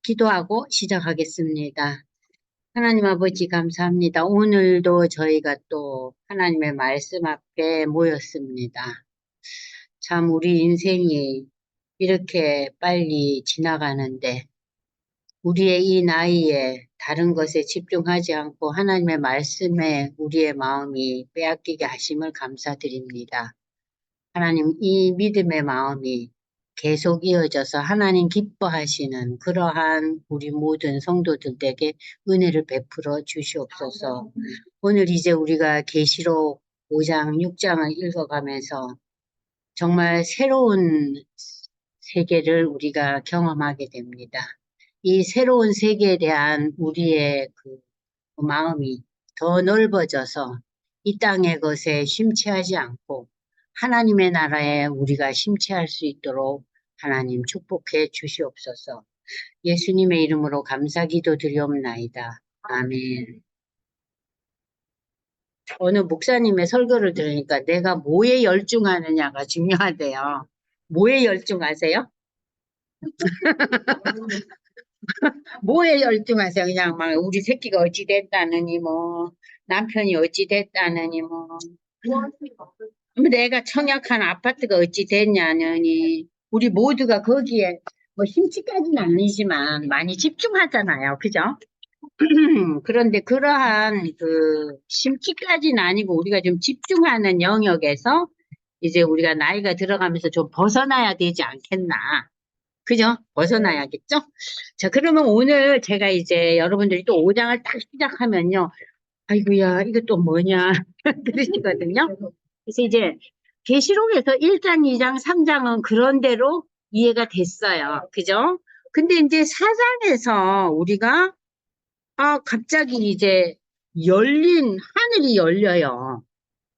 기도하고 시작하겠습니다. 하나님 아버지 감사합니다. 오늘도 저희가 또 하나님의 말씀 앞에 모였습니다. 참 우리 인생이 이렇게 빨리 지나가는데 우리의 이 나이에 다른 것에 집중하지 않고 하나님의 말씀에 우리의 마음이 빼앗기게 하심을 감사드립니다. 하나님, 이 믿음의 마음이 계속 이어져서 하나님 기뻐하시는 그러한 우리 모든 성도들에게 은혜를 베풀어 주시옵소서. 오늘 이제 우리가 계시록 5장, 6장을 읽어가면서 정말 새로운 세계를 우리가 경험하게 됩니다. 이 새로운 세계에 대한 우리의 그 마음이 더 넓어져서 이 땅의 것에 심취하지 않고 하나님의 나라에 우리가 심취할 수 있도록 하나님 축복해 주시옵소서. 예수님의 이름으로 감사기도 드리옵나이다. 아멘. 어느 목사님의 설교를 들으니까 내가 뭐에 열중하느냐가 중요하대요. 뭐에 열중하세요? 뭐에 열중하세요? 그냥 막 우리 새끼가 어찌 됐다느니 뭐 남편이 어찌 됐다느니 뭐 내가 청약한 아파트가 어찌 됐냐느니 우리 모두가 거기에 뭐 심취까지는 아니지만 많이 집중하잖아요. 그죠? 그런데 그러한 그 심취까지는 아니고 우리가 좀 집중하는 영역에서 이제 우리가 나이가 들어가면서 좀 벗어나야 되지 않겠나. 그죠? 벗어나야겠죠? 자, 그러면 오늘 제가 이제 여러분들이 또 5장을 딱 시작하면요. 아이고야, 이거 또 뭐냐. 그러시거든요. 그래서 이제 계시록에서 1장, 2장, 3장은 그런대로 이해가 됐어요. 그죠? 근데 이제 4장에서 우리가 갑자기 이제 하늘이 열려요.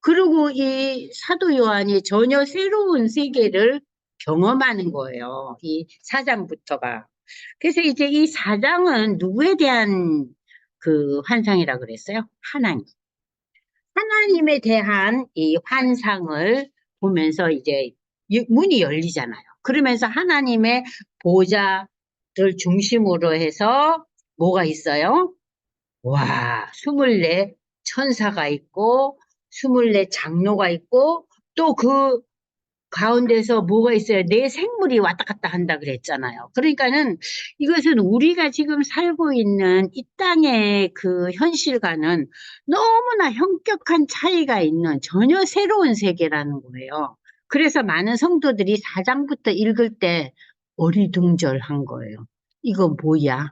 그리고 이 사도 요한이 전혀 새로운 세계를 경험하는 거예요. 이 4장부터가. 그래서 이제 이 4장은 누구에 대한 그 환상이라 그랬어요? 하나님에 대한 이 환상을 보면서 이제 문이 열리잖아요. 그러면서 하나님의 보좌를 중심으로 해서 뭐가 있어요? 와, 24 천사가 있고, 24 장로가 있고, 또 그 가운데서 뭐가 있어요? 내 생물이 왔다 갔다 한다 그랬잖아요. 그러니까는 이것은 우리가 지금 살고 있는 이 땅의 그 현실과는 너무나 현격한 차이가 있는 전혀 새로운 세계라는 거예요. 그래서 많은 성도들이 4장부터 읽을 때 어리둥절한 거예요. 이거 뭐야?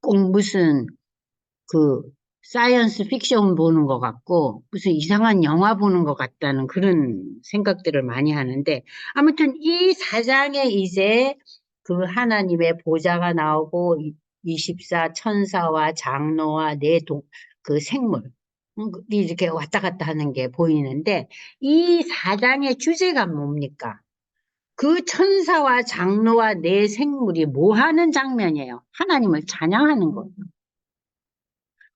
꼭 무슨 그 사이언스 픽션 보는 것 같고 무슨 이상한 영화 보는 것 같다는 그런 생각들을 많이 하는데 아무튼 이 4장에 이제 그 하나님의 보좌가 나오고 24 천사와 장로와 그 생물 이렇게 왔다 갔다 하는 게 보이는데 이 4장의 주제가 뭡니까? 그 천사와 장로와 네 생물이 뭐 하는 장면이에요? 하나님을 찬양하는 거예요.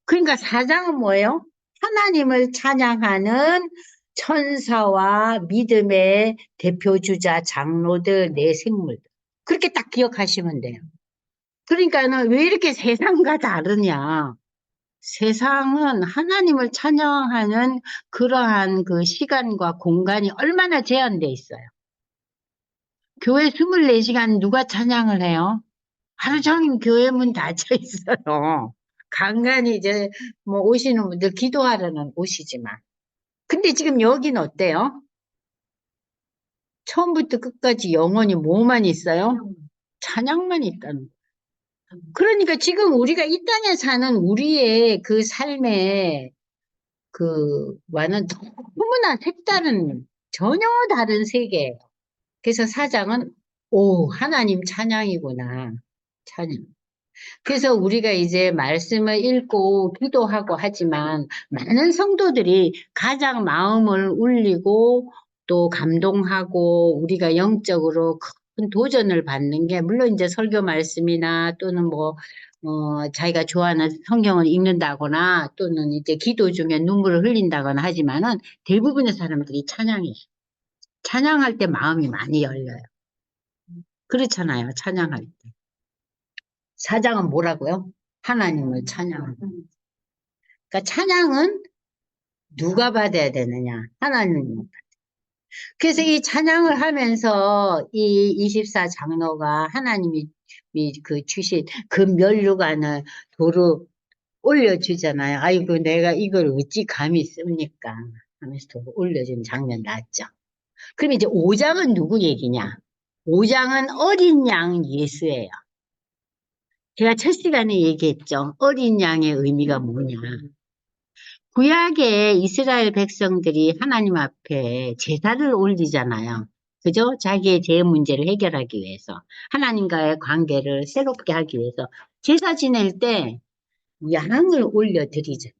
그러니까 사장은 뭐예요? 하나님을 찬양하는 천사와 믿음의 대표주자 장로들 내 생물들. 그렇게 딱 기억하시면 돼요. 그러니까는 왜 이렇게 세상과 다르냐? 세상은 하나님을 찬양하는 그러한 그 시간과 공간이 얼마나 제한돼 있어요. 교회 24시간 누가 찬양을 해요? 하루 종일 교회 문 닫혀 있어요. 간간히 이제 뭐 오시는 분들 기도하러는 오시지만. 근데 지금 여긴 어때요? 처음부터 끝까지 영원히 뭐만 있어요? 찬양만 있다는 거예요. 그러니까 지금 우리가 이 땅에 사는 우리의 그 삶의 와는 너무나 색다른, 전혀 다른 세계예요. 그래서 사장은, 오, 하나님 찬양이구나. 찬양. 그래서 우리가 이제 말씀을 읽고 기도하고 하지만 많은 성도들이 가장 마음을 울리고 또 감동하고 우리가 영적으로 큰 도전을 받는 게 물론 이제 설교 말씀이나 또는 자기가 좋아하는 성경을 읽는다거나 또는 이제 기도 중에 눈물을 흘린다거나 하지만은 대부분의 사람들이 찬양해요. 찬양할 때 마음이 많이 열려요. 그렇잖아요. 찬양할 때. 4장은 뭐라고요? 하나님을 찬양하는. 그러니까 찬양은 누가 받아야 되느냐? 하나님. 그래서 이 찬양을 하면서 이 24장로가 하나님이 그 주신 그 면류관을 도로 올려주잖아요. 아이고, 내가 이걸 어찌 감히 씁니까? 하면서 도로 올려준 장면 나왔죠. 그럼 이제 5장은 누구 얘기냐? 5장은 어린 양 예수예요. 제가 첫 시간에 얘기했죠. 어린 양의 의미가 뭐냐. 구약의 이스라엘 백성들이 하나님 앞에 제사를 올리잖아요. 그죠? 자기의 죄 문제를 해결하기 위해서. 하나님과의 관계를 새롭게 하기 위해서. 제사 지낼 때 양을 올려드리잖아요.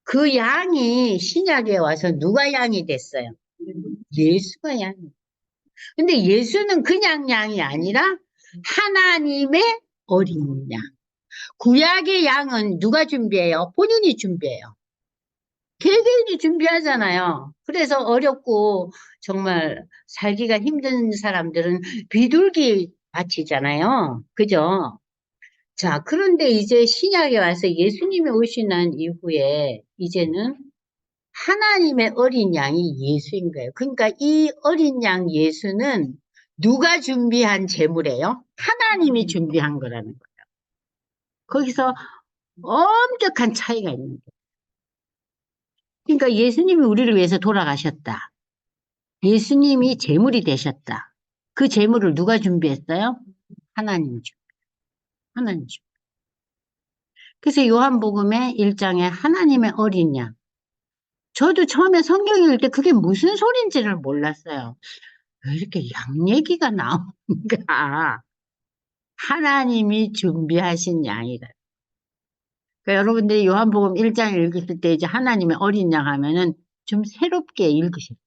그 양이 신약에 와서 누가 양이 됐어요? 예수가 양이. 근데 예수는 그냥 양이 아니라 하나님의 어린 양. 구약의 양은 누가 준비해요? 본인이 준비해요. 개개인이 준비하잖아요. 그래서 어렵고 정말 살기가 힘든 사람들은 비둘기 바치잖아요. 그죠? 자, 그런데 이제 신약에 와서 예수님이 오신 난 이후에 이제는 하나님의 어린 양이 예수인 거예요. 그러니까 이 어린 양 예수는 누가 준비한 제물이에요? 하나님이 준비한 거라는 거예요. 거기서 엄격한 차이가 있는 거예요. 그러니까 예수님이 우리를 위해서 돌아가셨다. 예수님이 제물이 되셨다. 그 제물을 누가 준비했어요? 하나님이 준비. 하나님 준비. 그래서 요한복음의 1장에 하나님의 어린 양. 저도 처음에 성경 읽을 때 그게 무슨 소린지를 몰랐어요. 왜 이렇게 양 얘기가 나오는가. 하나님이 준비하신 양이다. 그러니까 여러분들이 요한복음 1장 읽으실 때 이제 하나님의 어린 양 하면은 좀 새롭게 읽으세요.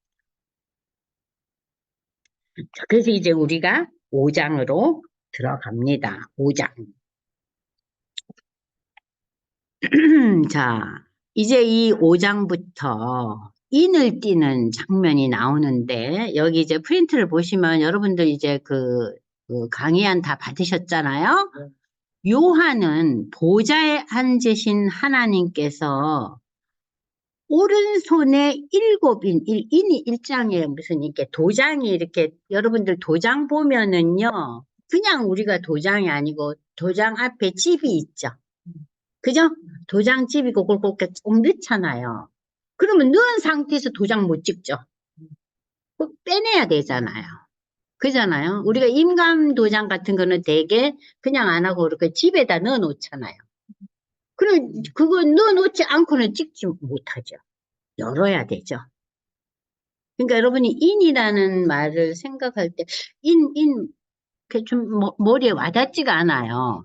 그래서 이제 우리가 5장으로 들어갑니다. 5장. 자, 이제 이 5장부터 인을 띠는 장면이 나오는데, 여기 이제 프린트를 보시면 여러분들 이제 그 강의안 다 받으셨잖아요? 요한은 보좌에 앉으신 하나님께서 오른손에 인이 1장에 무슨 이렇게 도장이 이렇게, 여러분들 도장 보면은요, 그냥 우리가 도장이 아니고 도장 앞에 집이 있죠. 그죠? 도장집이고 그렇게 좀 넣잖아요. 그러면 넣은 상태에서 도장 못 찍죠. 꼭 빼내야 되잖아요. 그잖아요. 우리가 임감 도장 같은 거는 대개 그냥 안 하고 이렇게 집에다 넣어 놓잖아요. 그럼 그거 넣어 놓지 않고는 찍지 못하죠. 열어야 되죠. 그러니까 여러분이 인이라는 말을 생각할 때 이렇게 좀 머리에 와닿지가 않아요.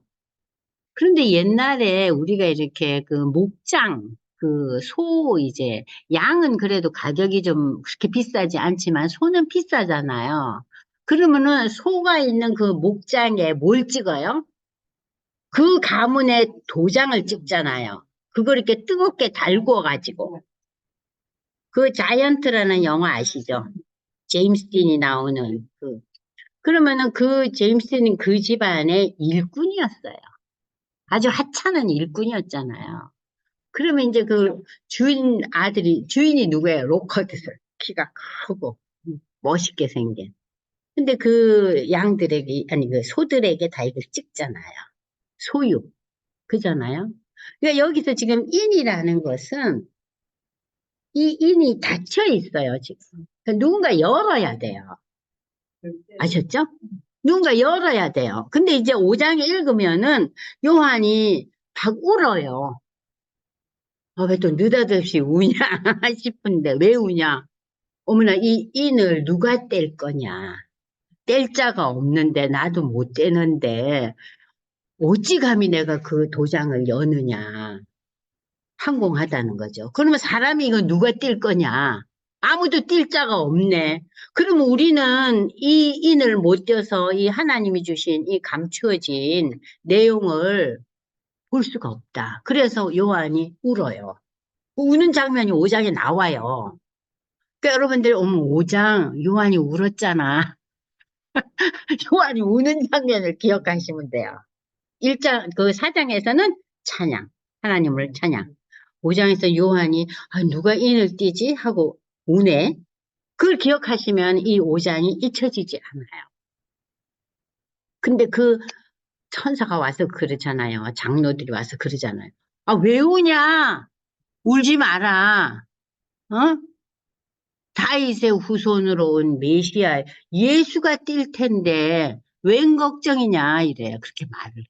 그런데 옛날에 우리가 이렇게 그 목장, 그 소 이제 양은 그래도 가격이 좀 그렇게 비싸지 않지만 소는 비싸잖아요. 그러면은 소가 있는 그 목장에 뭘 찍어요? 그 가문의 도장을 찍잖아요. 그걸 이렇게 뜨겁게 달구어 가지고. 그 자이언트라는 영화 아시죠? 제임스 딘이 나오는 그. 그러면은 그 제임스 딘은 그 집안의 일꾼이었어요. 아주 하찮은 일꾼이었잖아요. 그러면 이제 그 주인이 누구예요? 로커드. 키가 크고, 멋있게 생긴. 근데 그 양들에게, 아니, 그 소들에게 다 이걸 찍잖아요. 소유. 그잖아요? 그러니까 여기서 지금 인이라는 것은 이 인이 닫혀 있어요, 지금. 그러니까 누군가 열어야 돼요. 아셨죠? 누군가 열어야 돼요. 근데 이제 5장에 읽으면은 요한이 막 울어요. 왜 또 느닷없이 우냐 싶은데 왜 우냐? 어머나 이 인을 누가 뗄 거냐? 뗄 자가 없는데 나도 못 떼는데 어찌 감히 내가 그 도장을 여느냐? 항공하다는 거죠. 그러면 사람이 이거 누가 뗄 거냐? 아무도 뗄 자가 없네. 그러면 우리는 이 인을 못 떼서 이 하나님이 주신 이 감추어진 내용을 볼 수가 없다. 그래서 요한이 울어요. 우는 장면이 5장에 나와요. 그러니까 여러분들, 어머, 5장, 요한이 울었잖아. 요한이 우는 장면을 기억하시면 돼요. 그 4장에서는 찬양, 하나님을 찬양. 5장에서 요한이 누가 인을 띄지 하고 우네. 그걸 기억하시면 이 5장이 잊혀지지 않아요. 근데 그 천사가 와서 그러잖아요. 장로들이 와서 그러잖아요. 왜 우냐? 울지 마라. 어? 다윗의 후손으로 온 메시아 예수가 뛸 텐데 웬 걱정이냐 이래요. 그렇게 말을 해요.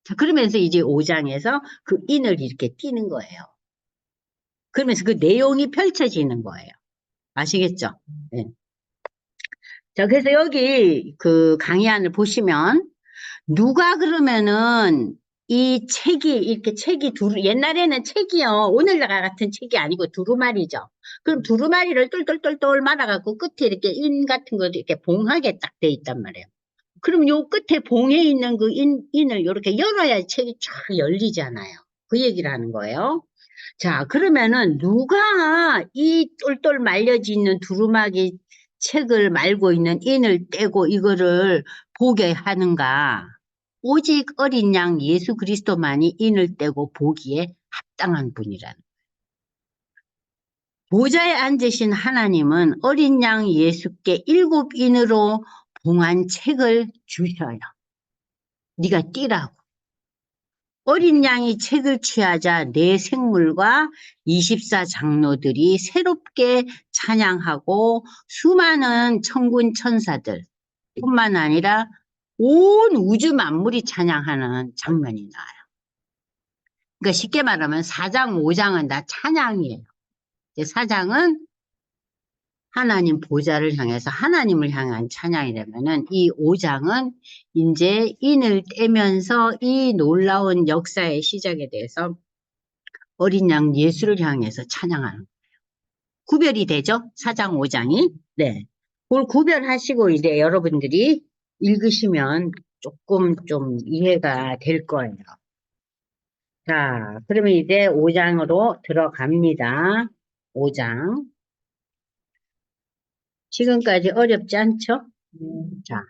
자, 그러면서 이제 5장에서 그 인을 이렇게 띄는 거예요. 그러면서 그 내용이 펼쳐지는 거예요. 아시겠죠? 네. 자, 그래서 여기 그 강의안을 보시면 누가 그러면은 이 책이 이렇게 책이 옛날에는 책이요 오늘날 같은 책이 아니고 두루마리죠. 그럼 두루마리를 똘똘똘똘 말아갖고 끝에 이렇게 인 같은 거 이렇게 봉하게 딱 돼 있단 말이에요. 그럼 요 끝에 봉에 있는 그 인을 이렇게 열어야 책이 쫙 열리잖아요. 그 얘기를 하는 거예요. 자, 그러면은 누가 이 똘똘 말려져 있는 두루마기 책을 말고 있는 인을 떼고 이거를 보게 하는가? 오직 어린 양 예수 그리스도만이 인을 떼고 보기에 합당한 분이라는. 보좌에 앉으신 하나님은 어린 양 예수께 7인으로 봉한 책을 주셔요. 네가 띄라고. 어린 양이 책을 취하자 네 생물과 24 장로들이 새롭게 찬양하고 수많은 천군 천사들 뿐만 아니라 온 우주 만물이 찬양하는 장면이 나와요. 그러니까 쉽게 말하면 4장, 5장은 다 찬양이에요. 4장은 하나님 보좌를 향해서 하나님을 향한 찬양이라면은 이 5장은 이제 인을 떼면서 이 놀라운 역사의 시작에 대해서 어린 양 예수를 향해서 찬양하는 거예요. 구별이 되죠? 4장, 5장이. 네. 그걸 구별하시고 이제 여러분들이 읽으시면 조금 좀 이해가 될 거예요. 자, 그러면 이제 5장으로 들어갑니다. 5장. 지금까지 어렵지 않죠? 자,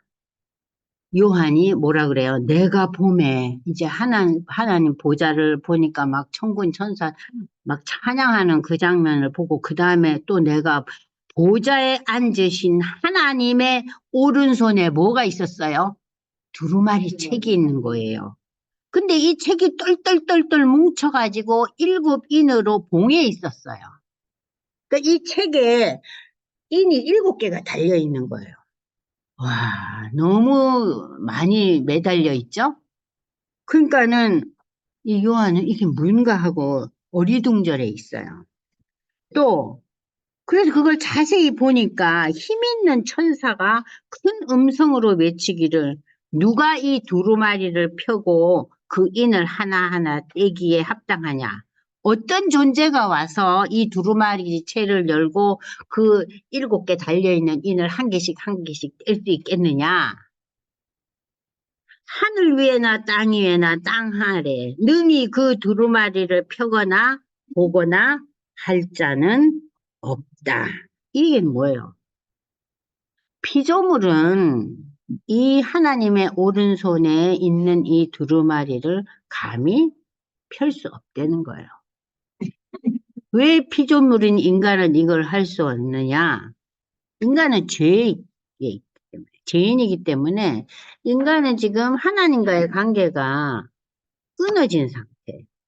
요한이 뭐라 그래요? 내가 봄에 이제 하나님 보좌를 보니까 막 천군 천사 막 찬양하는 그 장면을 보고 그 다음에 또 내가 보좌에 앉으신 하나님의 오른손에 뭐가 있었어요? 두루마리 책이 있는 거예요. 근데 이 책이 똘똘똘똘 뭉쳐가지고 7인으로 봉해 있었어요. 그러니까 이 책에 인이 7개가 달려있는 거예요. 와, 너무 많이 매달려 있죠? 그러니까는 이 요한은 이게 뭔가 하고 어리둥절해 있어요. 또 그래서 그걸 자세히 보니까 힘 있는 천사가 큰 음성으로 외치기를 누가 이 두루마리를 펴고 그 인을 하나하나 떼기에 합당하냐. 어떤 존재가 와서 이 두루마리 채를 열고 그 7개 달려있는 인을 한 개씩 한 개씩 뗄 수 있겠느냐. 하늘 위에나 땅 위에나 땅 아래 능히 그 두루마리를 펴거나 보거나 할 자는 없다. 이게 뭐예요? 피조물은 이 하나님의 오른손에 있는 이 두루마리를 감히 펼 수 없다는 거예요. 왜 피조물인 인간은 이걸 할 수 없느냐? 인간은 죄인이기 때문에 인간은 지금 하나님과의 관계가 끊어진 상태.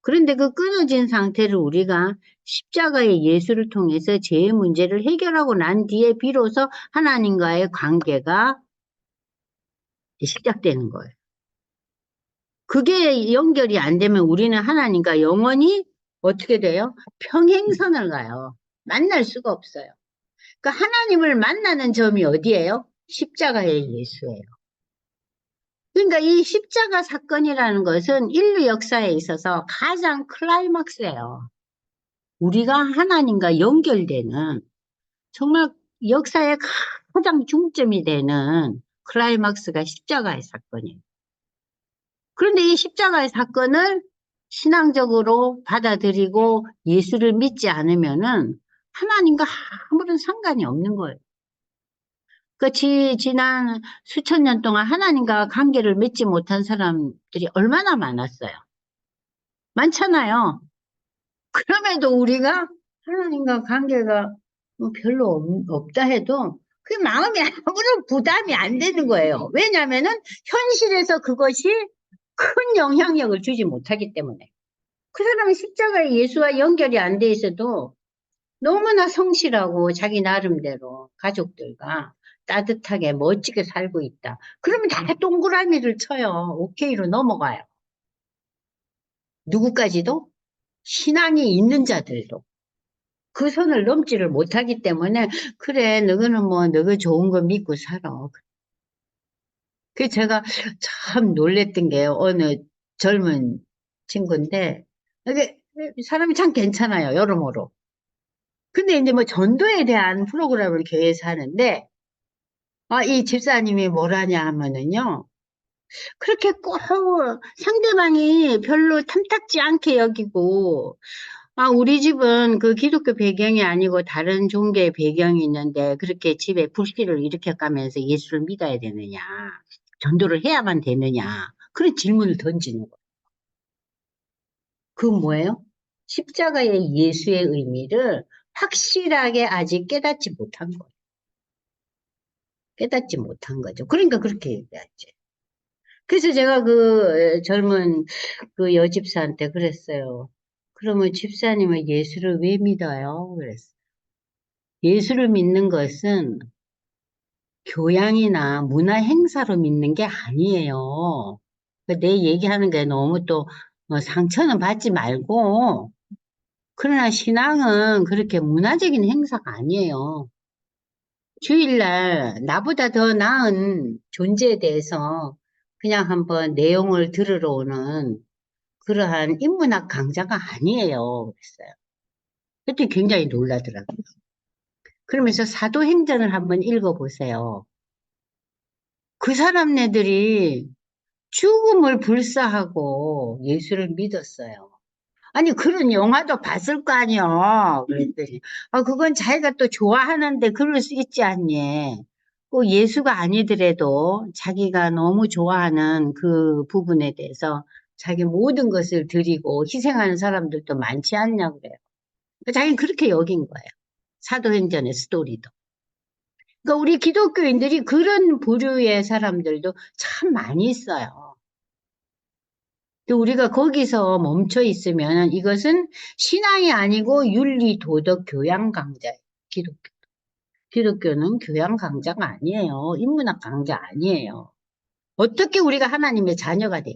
그런데 그 끊어진 상태를 우리가 십자가의 예수를 통해서 죄의 문제를 해결하고 난 뒤에 비로소 하나님과의 관계가 시작되는 거예요. 그게 연결이 안 되면 우리는 하나님과 영원히 어떻게 돼요? 평행선을 가요. 만날 수가 없어요. 그러니까 하나님을 만나는 점이 어디예요? 십자가의 예수예요. 그러니까 이 십자가 사건이라는 것은 인류 역사에 있어서 가장 클라이막스예요. 우리가 하나님과 연결되는 정말 역사의 가장 중점이 되는 클라이막스가 십자가의 사건이에요. 그런데 이 십자가의 사건을 신앙적으로 받아들이고 예수를 믿지 않으면은 하나님과 아무런 상관이 없는 거예요. 지난 수천 년 동안 하나님과 관계를 맺지 못한 사람들이 얼마나 많았어요. 많잖아요. 그럼에도 우리가 하나님과 관계가 뭐 별로 없다 해도 그 마음이 아무런 부담이 안 되는 거예요. 왜냐하면은 현실에서 그것이 큰 영향력을 주지 못하기 때문에. 그 사람은 십자가에 예수와 연결이 안 돼 있어도 너무나 성실하고 자기 나름대로 가족들과 따뜻하게 멋지게 살고 있다. 그러면 다 동그라미를 쳐요. 오케이로 넘어가요. 누구까지도? 신앙이 있는 자들도. 그 선을 넘지를 못하기 때문에 그래 너는 뭐 너가 좋은 거 믿고 살아. 그 제가 참 놀랬던 게 어느 젊은 친구인데 이게 사람이 참 괜찮아요. 여러모로. 근데 이제 뭐 전도에 대한 프로그램을 교회에서 하는데 이 집사님이 뭐라냐 하면은요. 그렇게 꼭 상대방이 별로 탐탁지 않게 여기고 우리 집은 그 기독교 배경이 아니고 다른 종교의 배경이 있는데 그렇게 집에 불씨를 일으켜 가면서 예수를 믿어야 되느냐, 전도를 해야만 되느냐, 그런 질문을 던지는 거예요. 그건 뭐예요? 십자가의 예수의 의미를 확실하게 아직 깨닫지 못한 거예요. 깨닫지 못한 거죠. 그러니까 그렇게 얘기하지. 그래서 제가 그 젊은 그 여집사한테 그랬어요. 그러면 집사님은 예수를 왜 믿어요? 그랬어요. 예수를 믿는 것은 교양이나 문화 행사로 믿는 게 아니에요. 내 얘기하는 게 너무 또 상처는 받지 말고, 그러나 신앙은 그렇게 문화적인 행사가 아니에요. 주일날 나보다 더 나은 존재에 대해서 그냥 한번 내용을 들으러 오는 그러한 인문학 강좌가 아니에요. 그랬어요. 그때 굉장히 놀라더라고요. 그러면서 사도행전을 한번 읽어보세요. 그 사람네들이 죽음을 불사하고 예수를 믿었어요. 아니, 그런 영화도 봤을 거 아니야. 그랬더니, 그건 자기가 또 좋아하는데 그럴 수 있지 않니? 꼭 예수가 아니더라도 자기가 너무 좋아하는 그 부분에 대해서 자기 모든 것을 드리고 희생하는 사람들도 많지 않냐 그래요. 자기는 그렇게 여긴 거예요. 사도행전의 스토리도. 그러니까 우리 기독교인들이 그런 부류의 사람들도 참 많이 있어요. 또 우리가 거기서 멈춰 있으면 이것은 신앙이 아니고 윤리, 도덕, 교양 강자예요. 기독교. 기독교는 교양 강자가 아니에요. 인문학 강자 아니에요. 어떻게 우리가 하나님의 자녀가 돼요?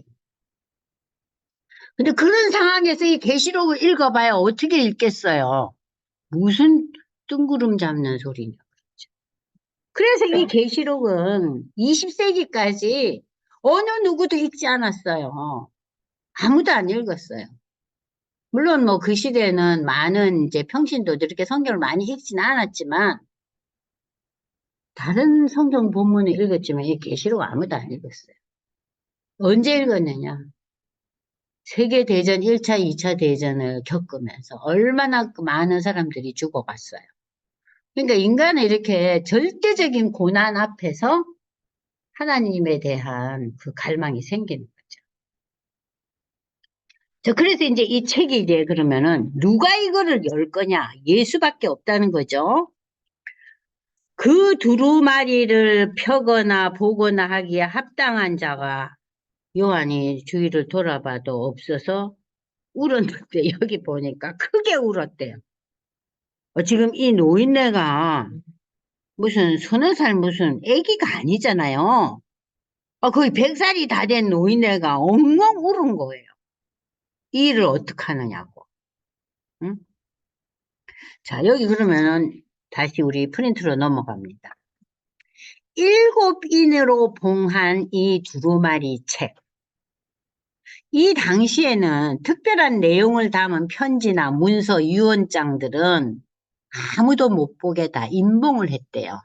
근데 그런 상황에서 이 계시록을 읽어봐야 어떻게 읽겠어요? 무슨 뜬구름 잡는 소리냐. 그래서 이 계시록은 20세기까지 어느 누구도 읽지 않았어요. 아무도 안 읽었어요. 물론 뭐 그 시대에는 많은 이제 평신도들이 이렇게 성경을 많이 읽지는 않았지만 다른 성경 본문을 읽었지만 이 계시록 아무도 안 읽었어요. 언제 읽었느냐? 세계대전 1차, 2차 대전을 겪으면서 얼마나 많은 사람들이 죽어갔어요. 그러니까 인간은 이렇게 절대적인 고난 앞에서 하나님에 대한 그 갈망이 생기는 거죠. 그래서 이제 이 책이 이제 그러면은 누가 이거를 열 거냐? 예수밖에 없다는 거죠. 그 두루마리를 펴거나 보거나 하기에 합당한 자가 요한이 주위를 돌아봐도 없어서 울었는데 여기 보니까 크게 울었대요. 지금 이 노인네가 무슨 서너 살 무슨 아기가 아니잖아요. 거의 100살이 다 된 노인네가 엉엉 울은 거예요. 이 일을 어떻게 하느냐고. 응? 자, 여기 그러면은 다시 우리 프린트로 넘어갑니다. 7인으로 봉한 이 두루마리 책. 이 당시에는 특별한 내용을 담은 편지나 문서, 유언장들은 아무도 못 보게 다 임봉을 했대요.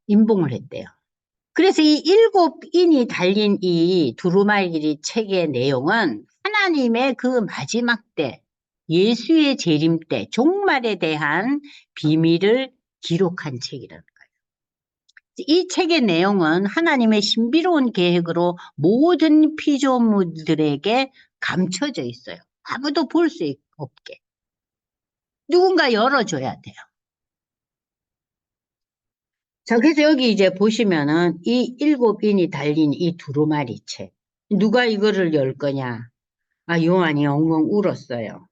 임봉을 했대요. 그래서 이 7인이 달린 이 두루마리 책의 내용은 하나님의 그 마지막 때, 예수의 재림 때, 종말에 대한 비밀을 기록한 책이라는 거예요. 이 책의 내용은 하나님의 신비로운 계획으로 모든 피조물들에게 감춰져 있어요. 아무도 볼 수 없게. 누군가 열어줘야 돼요. 자, 그래서 여기 이제 보시면은 이 7인이 달린 이 두루마리책. 누가 이거를 열 거냐? 아, 요한이 엉엉 울었어요.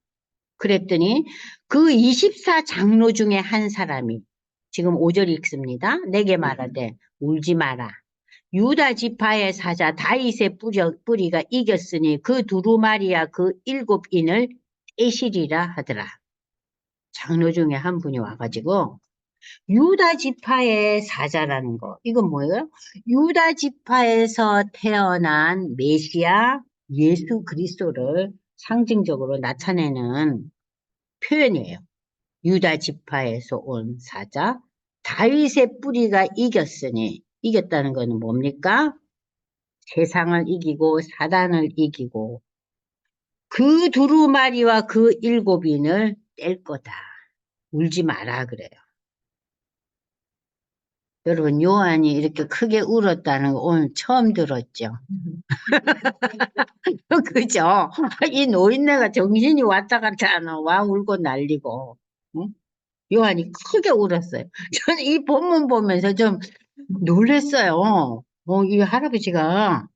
그랬더니 그 24장로 중에 한 사람이 지금 5절 읽습니다. 내게 말하되 울지 마라. 유다 지파의 사자 다윗의 뿌리가 이겼으니 그 두루마리와 그 7인을 떼시리라 하더라. 장로 중에 한 분이 와가지고 유다 지파의 사자라는 거. 이건 뭐예요? 유다 지파에서 태어난 메시아 예수 그리스도를 상징적으로 나타내는 표현이에요. 유다 지파에서 온 사자. 다윗의 뿌리가 이겼으니 이겼다는 것은 뭡니까? 세상을 이기고 사단을 이기고 그 두루마리와 그 7인을 뗄 거다. 울지 마라 그래요. 여러분 요한이 이렇게 크게 울었다는 거 오늘 처음 들었죠. 그죠? 이 노인네가 정신이 왔다 갔다 하나 와 울고 난리고. 응? 요한이 크게 울었어요. 저는 이 본문 보면서 좀 놀랬어요. 이 할아버지가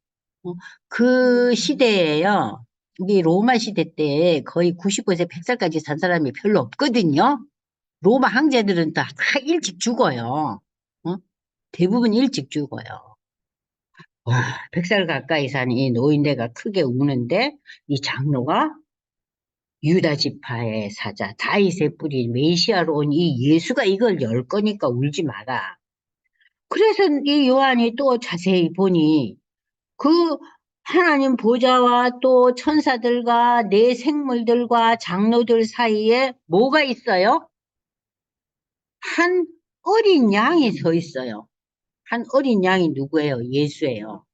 그 시대에요. 이게 로마 시대 때 거의 95세 100살까지 산 사람이 별로 없거든요. 로마 황제들은 다 일찍 죽어요. 어? 대부분 일찍 죽어요. 와, 100살 가까이 산 이 노인네가 크게 우는데 이 장로가 유다 지파의 사자 다윗의 뿌리 메시아로 온 이 예수가 이걸 열 거니까 울지 마라. 그래서 이 요한이 또 자세히 보니 그 하나님 보좌와 또 천사들과 내 생물들과 장로들 사이에 뭐가 있어요? 한 어린 양이 서 있어요. 한 어린 양이 누구예요? 예수예요.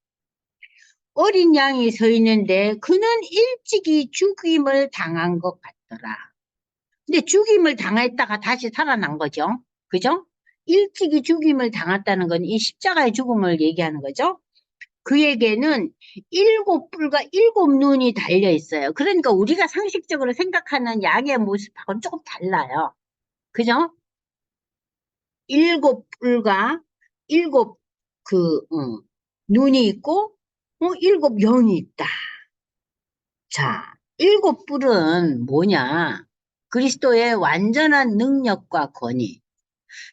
어린 양이 서 있는데 그는 일찍이 죽임을 당한 것 같더라. 근데 죽임을 당했다가 다시 살아난 거죠. 그죠? 일찍이 죽임을 당했다는 건 이 십자가의 죽음을 얘기하는 거죠. 그에게는 7뿔과 7눈이 달려 있어요. 그러니까 우리가 상식적으로 생각하는 양의 모습하고는 조금 달라요. 그죠? 7뿔과 7 눈이 있고 7 영이 있다. 자, 7뿔은 뭐냐? 그리스도의 완전한 능력과 권위.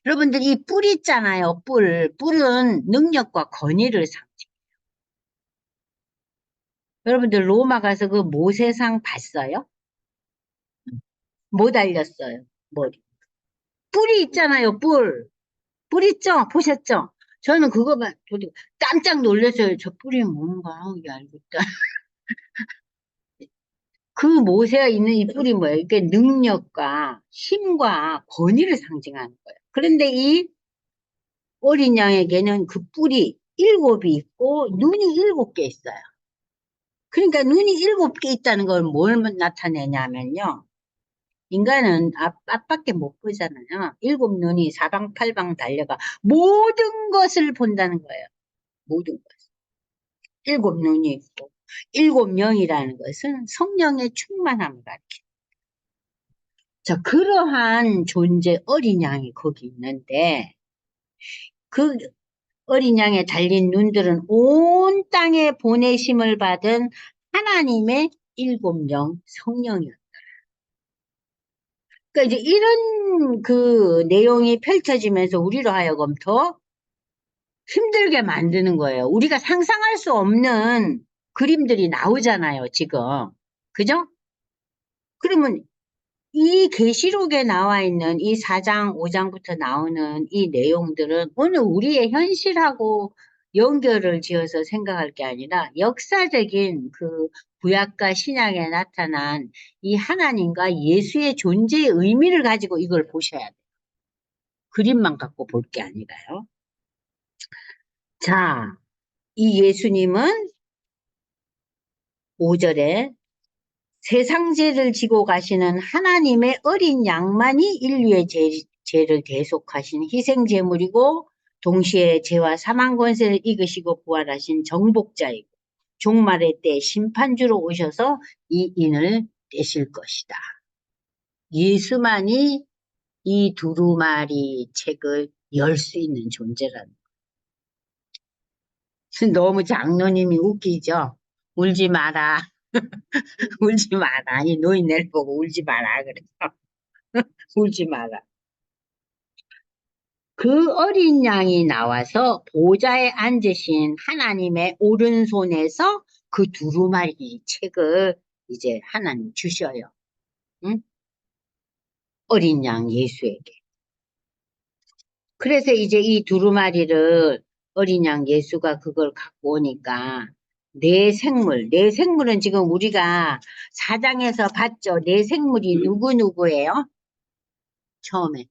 여러분들 이 뿔 있잖아요. 뿔. 뿔은 능력과 권위를 여러분들 로마 가서 그 모세상 봤어요? 못 알렸어요. 머리. 뿔이 있잖아요. 뿔. 뿔 있죠? 보셨죠? 저는 그거만 보고 깜짝 놀랐어요. 저 뿔이 뭔가 이게 알고 있다. 그 모세가 있는 이 뿔이 뭐예요? 이게 능력과 힘과 권위를 상징하는 거예요. 그런데 이 어린 양에게는 그 뿔이 7이 있고 눈이 7개 있어요. 그러니까 눈이 7개 있다는 걸 뭘 나타내냐면요. 인간은 앞밖에 못 보잖아요. 7눈이 사방팔방 달려가 모든 것을 본다는 거예요. 모든 것. 7눈이 있고 7영이라는 것은 성령의 충만함을 가리킵니다. 자, 그러한 존재 어린 양이 거기 있는데 그 어린 양에 달린 눈들은 온 땅에 보내심을 받은 하나님의 7영 성령이었어요. 그러니까 이제 이런 그 내용이 펼쳐지면서 우리로 하여금 더 힘들게 만드는 거예요. 우리가 상상할 수 없는 그림들이 나오잖아요, 지금. 그죠? 그러면 이 계시록에 나와 있는 이 4장, 5장부터 나오는 이 내용들은 오늘 우리의 현실하고 연결을 지어서 생각할 게 아니라 역사적인 그 구약과 신약에 나타난 이 하나님과 예수의 존재의 의미를 가지고 이걸 보셔야 돼요. 그림만 갖고 볼 게 아니라요. 자, 이 예수님은 5절에 세상 죄를 지고 가시는 하나님의 어린 양만이 인류의 죄를 대속하신 희생 제물이고 동시에 죄와 사망 권세를 이기시고 부활하신 정복자이고 종말의 때 심판주로 오셔서 이 인을 떼실 것이다. 예수만이 이 두루마리 책을 열 수 있는 존재라는 거예요. 너무 장로님이 웃기죠? 울지 마라. 울지 마라. 이 노인네를 보고 울지 마라. 그래서 울지 마라. 그 어린 양이 나와서 보좌에 앉으신 하나님의 오른손에서 그 두루마리 책을 이제 하나님 주셔요. 응? 어린 양 예수에게. 그래서 이제 이 두루마리를 어린 양 예수가 그걸 갖고 오니까 내 생물은 지금 우리가 사장에서 봤죠. 내 생물이 누구예요? 처음에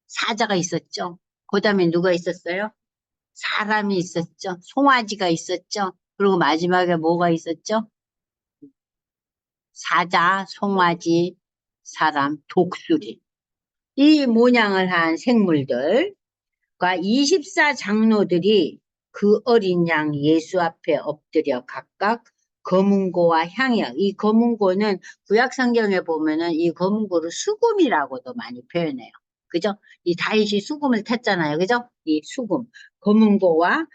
사자가 있었죠. 그 다음에 누가 있었어요? 사람이 있었죠. 송아지가 있었죠. 그리고 마지막에 뭐가 있었죠? 사자, 송아지, 사람, 독수리. 이 모양을 한 생물들과 24 장로들이 그 어린 양 예수 앞에 엎드려 각각 검은고와 향유. 이 검은고는 구약 성경에 보면은 이 검은고를 수금이라고도 많이 표현해요. 그죠? 이 다윗이 수금을 탔잖아요. 그죠? 이 수금. 검은고와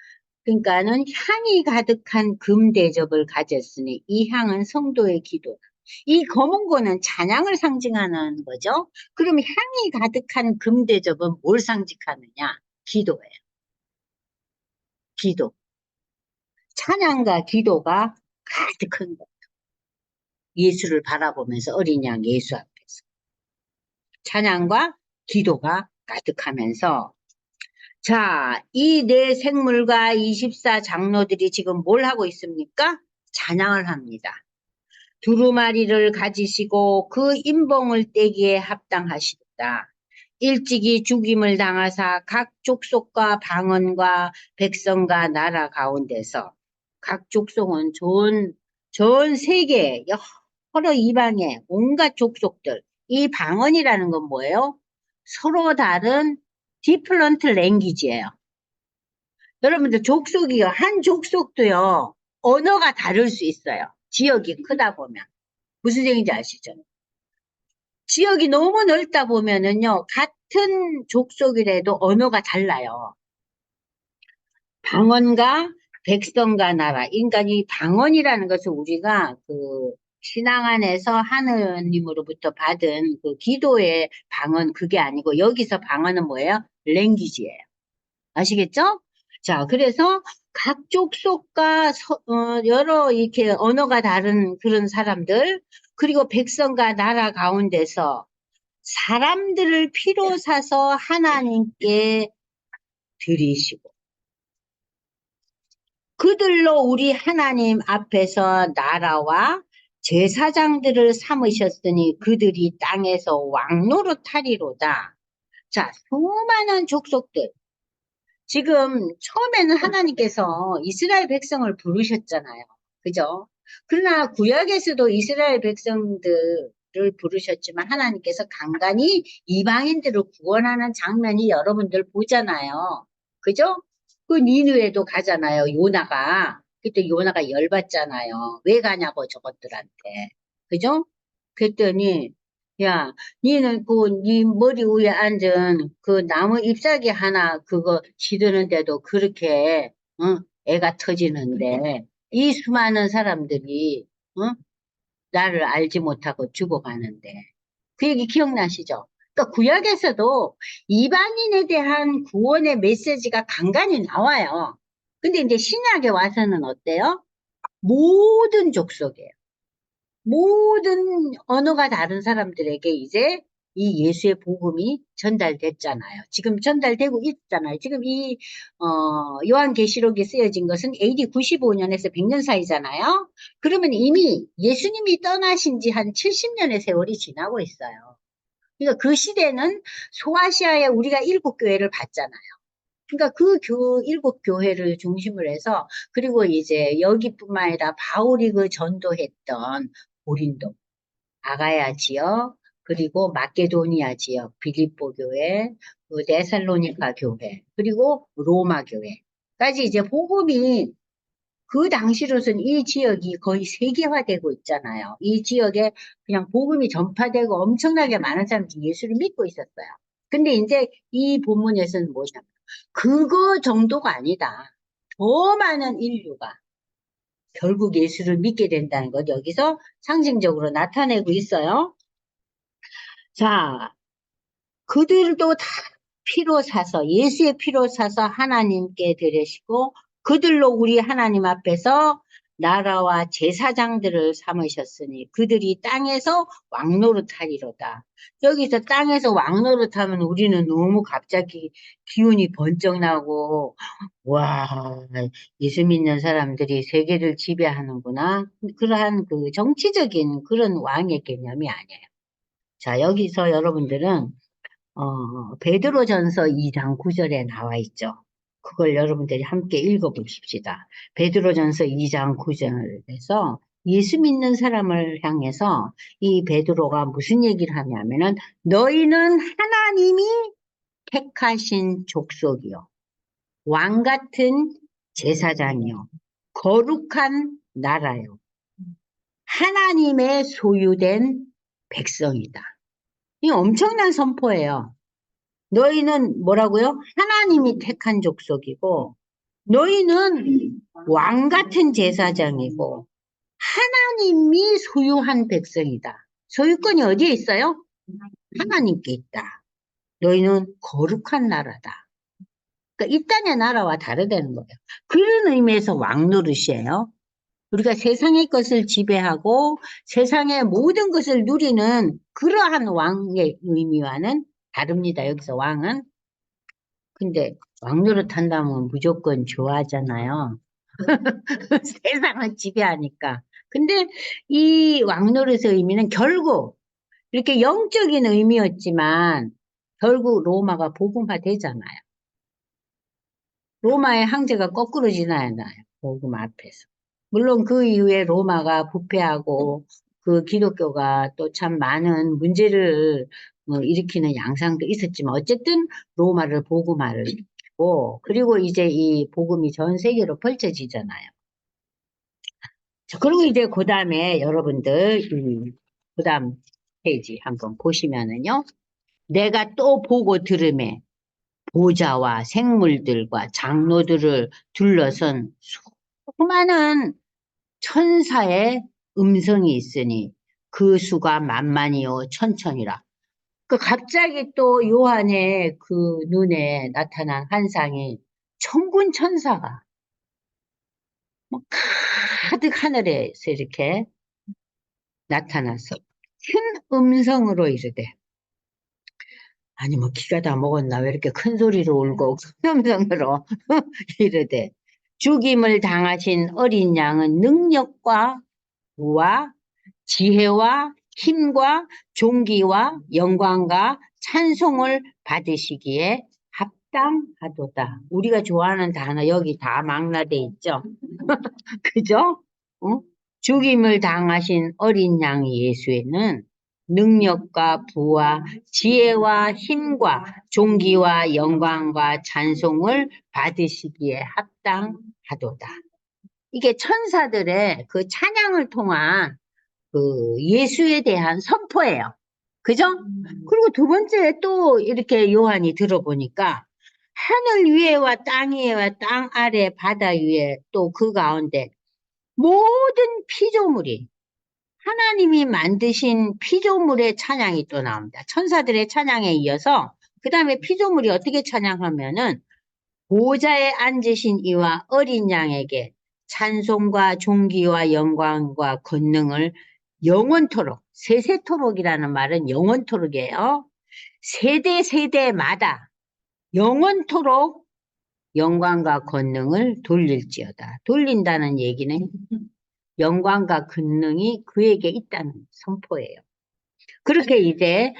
그러니까는 향이 가득한 금 대접을 가졌으니 이 향은 성도의 기도. 이 검은고는 찬양을 상징하는 거죠. 그럼 향이 가득한 금 대접은 뭘 상징하느냐? 기도예요. 기도. 찬양과 기도가 가득한 거. 예수를 바라보면서 어린 양 예수 앞에서. 찬양과 기도가 가득하면서 자, 이 네 생물과 24 장로들이 지금 뭘 하고 있습니까? 찬양을 합니다. 두루마리를 가지시고 그 인봉을 떼기에 합당하시다. 일찍이 죽임을 당하사 각 족속과 방언과 백성과 나라 가운데서 각 족속은 전 세계 여러 이방의 온갖 족속들. 이 방언이라는 건 뭐예요? 서로 다른 디플런트 랭귀지예요. 여러분들 족속이요. 한 족속도요. 언어가 다를 수 있어요. 지역이 크다 보면. 무슨 얘기인지 아시죠? 지역이 너무 넓다 보면은요. 같은 족속이라도 언어가 달라요. 방언과 백성과 나라. 그러니까 이 방언이라는 것은 우리가 그 신앙 안에서 하느님으로부터 받은 그 기도의 방언 그게 아니고 여기서 방언은 뭐예요? 랭귀지예요. 아시겠죠? 자, 그래서 각 족속과 여러 이렇게 언어가 다른 그런 사람들, 그리고 백성과 나라 가운데서 사람들을 피로 사서 하나님께 드리시고, 그들로 우리 하나님 앞에서 나라와 제사장들을 삼으셨으니 그들이 땅에서 왕노릇하리로다. 자, 수많은 족속들, 지금 처음에는 하나님께서 이스라엘 백성을 부르셨잖아요. 그죠? 그러나 구약에서도 이스라엘 백성들을 부르셨지만 하나님께서 간간히 이방인들을 구원하는 장면이 여러분들 보잖아요. 그죠? 그 니느웨도 가잖아요. 요나가. 그때 요나가 열받잖아요. 왜 가냐고 저것들한테. 그죠? 그랬더니 야, 니는 네 머리 위에 앉은 그 나무 잎사귀 하나 그거 기르는데도 그렇게, 애가 터지는데, 이 수많은 사람들이, 나를 알지 못하고 죽어가는데. 그 얘기 기억나시죠? 그러니까 구약에서도 이방인에 대한 구원의 메시지가 간간히 나와요. 근데 이제 신약에 와서는 어때요? 모든 족속이에요. 모든 언어가 다른 사람들에게 이제 이 예수의 복음이 전달됐잖아요. 지금 전달되고 있잖아요. 지금 요한계시록에 쓰여진 것은 AD 95년에서 100년 사이잖아요. 그러면 이미 예수님이 떠나신 지 한 70년의 세월이 지나고 있어요. 그러니까 그 시대는 소아시아에 우리가 일곱 교회를 봤잖아요. 그러니까 그 일곱 교회를 중심으로 해서 그리고 이제 여기뿐만 아니라 바울이 그 전도했던 고린도, 아가야 지역, 그리고 마케도니아 지역, 빌립보 교회, 그 데살로니가 교회, 그리고 로마 교회까지 이제 복음이 그 당시로서는 이 지역이 거의 세계화되고 있잖아요. 이 지역에 그냥 복음이 전파되고 엄청나게 많은 사람들이 예수를 믿고 있었어요. 근데 이제 이 본문에서는 뭐냐면 그거 정도가 아니다. 더 많은 인류가 결국 예수를 믿게 된다는 것 여기서 상징적으로 나타내고 있어요. 자, 그들도 다 피로 사서 예수의 피로 사서 하나님께 드리시고 그들로 우리 하나님 앞에서 나라와 제사장들을 삼으셨으니 그들이 땅에서 왕노릇하리로다. 여기서 땅에서 왕노릇하면 우리는 너무 갑자기 기운이 번쩍 나고 와, 예수 믿는 사람들이 세계를 지배하는구나. 그러한 그 정치적인 그런 왕의 개념이 아니에요. 자, 여기서 여러분들은 베드로전서 2장 9절에 나와 있죠. 그걸 여러분들이 함께 읽어보십시다. 베드로전서 2장 9절에서 예수 믿는 사람을 향해서 이 베드로가 무슨 얘기를 하냐면은 너희는 하나님이 택하신 족속이요. 왕 같은 제사장이요. 거룩한 나라요. 하나님의 소유된 백성이다. 이 엄청난 선포예요. 너희는 뭐라고요? 하나님이 택한 족속이고 너희는 왕 같은 제사장이고 하나님이 소유한 백성이다. 소유권이 어디에 있어요? 하나님께 있다. 너희는 거룩한 나라다. 그러니까 이 땅의 나라와 다르다는 거예요. 그런 의미에서 왕노릇이에요. 우리가 세상의 것을 지배하고 세상의 모든 것을 누리는 그러한 왕의 의미와는 다릅니다. 여기서 왕은. 근데 왕노릇 한다면 무조건 좋아하잖아요. 세상을 지배하니까. 근데 이 왕노릇의 의미는 결국 이렇게 영적인 의미였지만 결국 로마가 복음화 되잖아요. 로마의 황제가 거꾸로 지나야나요. 복음 앞에서. 물론 그 이후에 로마가 부패하고 그 기독교가 또 참 많은 문제를 일으키는 양상도 있었지만 어쨌든 로마를 복음화를 시키고 그리고 이제 이 복음이 전 세계로 펼쳐지잖아요. 자, 그리고 이제 그 다음에 여러분들 그 다음 페이지 한번 보시면은요. 내가 또 보고 들음에 보좌와 생물들과 장로들을 둘러선 수많은 천사의 음성이 있으니 그 수가 만만이요 천천이라. 그 갑자기 또 요한의 그 눈에 나타난 환상이 천군 천사가 뭐 가득 하늘에서 이렇게 나타나서 큰 음성으로 이르되 아니 뭐 기가 다 먹었나 왜 이렇게 큰 소리로 울고 큰 음성으로 이르되 죽임을 당하신 어린 양은 능력과 부와 지혜와 힘과 존귀와 영광과 찬송을 받으시기에 합당하도다. 우리가 좋아하는 단어 여기 다 망라돼 있죠. 그죠? 어? 죽임을 당하신 어린 양 예수에는 능력과 부와 지혜와 힘과 존귀와 영광과 찬송을 받으시기에 합당하도다. 이게 천사들의 그 찬양을 통한 그 예수에 대한 선포예요. 그죠? 그리고 두 번째 또 이렇게 요한이 들어보니까 하늘 위에와 땅 위에와 땅 아래 바다 위에 또 그 가운데 모든 피조물이 하나님이 만드신 피조물의 찬양이 또 나옵니다. 천사들의 찬양에 이어서 그 다음에 피조물이 어떻게 찬양하면은 보좌에 앉으신 이와 어린 양에게 찬송과 존귀와 영광과 권능을 영원토록, 세세토록이라는 말은 영원토록이에요. 세대 세대마다 영원토록 영광과 권능을 돌릴지어다. 돌린다는 얘기는 영광과 권능이 그에게 있다는 선포예요. 그렇게 이제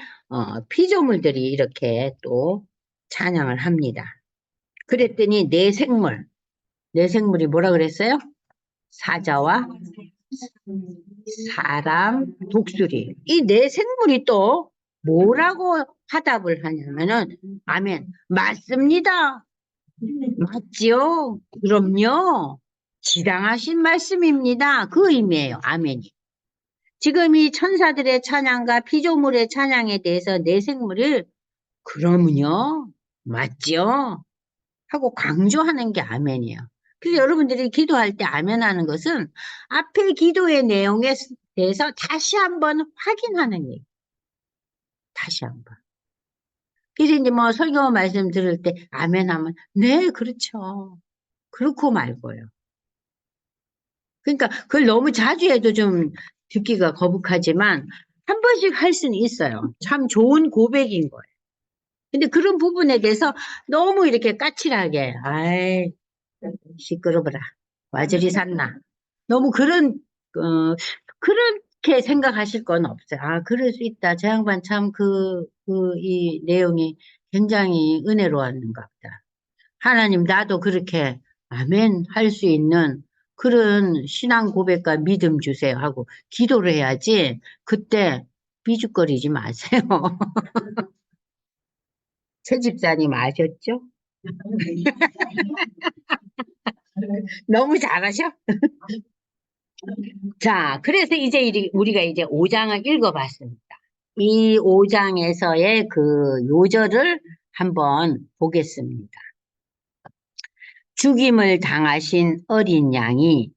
피조물들이 이렇게 또 찬양을 합니다. 그랬더니 내 생물이 뭐라 그랬어요? 사자와 사람, 독수리. 이 네 생물이 또 뭐라고 화답을 하냐면은, 아멘. 맞습니다. 맞지요? 그럼요. 지당하신 말씀입니다. 그 의미예요. 아멘이. 지금 이 천사들의 찬양과 피조물의 찬양에 대해서 내 생물을 그러면요. 맞지요? 하고 강조하는 게 아멘이에요. 그래서 여러분들이 기도할 때 아멘 하는 것은 앞에 기도의 내용에 대해서 다시 한번 확인하는 얘기. 다시 한번. 그래서 이제 뭐 설교 말씀 들을 때 아멘 하면 네, 그렇죠. 그렇고 말고요. 그러니까 그걸 너무 자주 해도 좀 듣기가 거북하지만 한 번씩 할 수는 있어요. 참 좋은 고백인 거예요. 근데 그런 부분에 대해서 너무 이렇게 까칠하게, 아이, 시끄러워라. 와저리 샀나. 너무 그렇게 생각하실 건 없어요. 아, 그럴 수 있다. 저 양반 참 이 내용이 굉장히 은혜로웠는가 보다. 하나님, 나도 그렇게, 아멘, 할 수 있는 그런 신앙 고백과 믿음 주세요 하고 기도를 해야지, 그때 삐죽거리지 마세요. 최 집사님 아셨죠? 너무 잘하셔? 자, 그래서 이제 우리가 이제 5장을 읽어봤습니다. 이 5장에서의 그 요절을 한번 보겠습니다. 죽임을 당하신 어린 양이,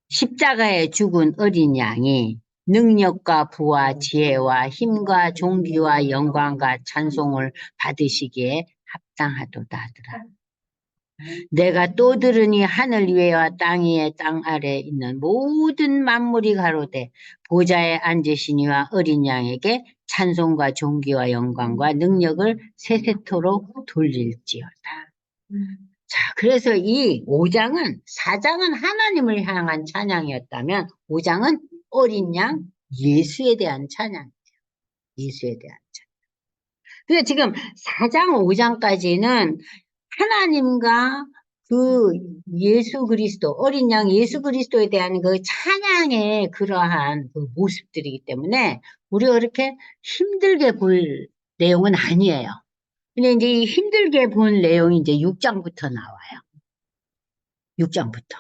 십자가에 죽은 어린 양이 능력과 부와 지혜와 힘과 존귀와 영광과 찬송을 받으시기에 합당하도다 하더라. 내가 또 들으니 하늘 위에와 땅 위에 땅 아래에 있는 모든 만물이 가로되 보좌에 앉으시니와 어린 양에게 찬송과 존귀와 영광과 능력을 세세토록 돌릴지어다. 자, 그래서 이 5장은, 4장은 하나님을 향한 찬양이었다면 5장은 어린 양 예수에 대한 찬양, 예수에 대한 찬양. 그래서 지금 4장, 5장까지는 하나님과 그 예수 그리스도, 어린 양 예수 그리스도에 대한 그 찬양의 그러한 그 모습들이기 때문에 우리가 그렇게 힘들게 볼 내용은 아니에요. 근데 이제 이 힘들게 본 내용이 이제 6장부터 나와요. 6장부터.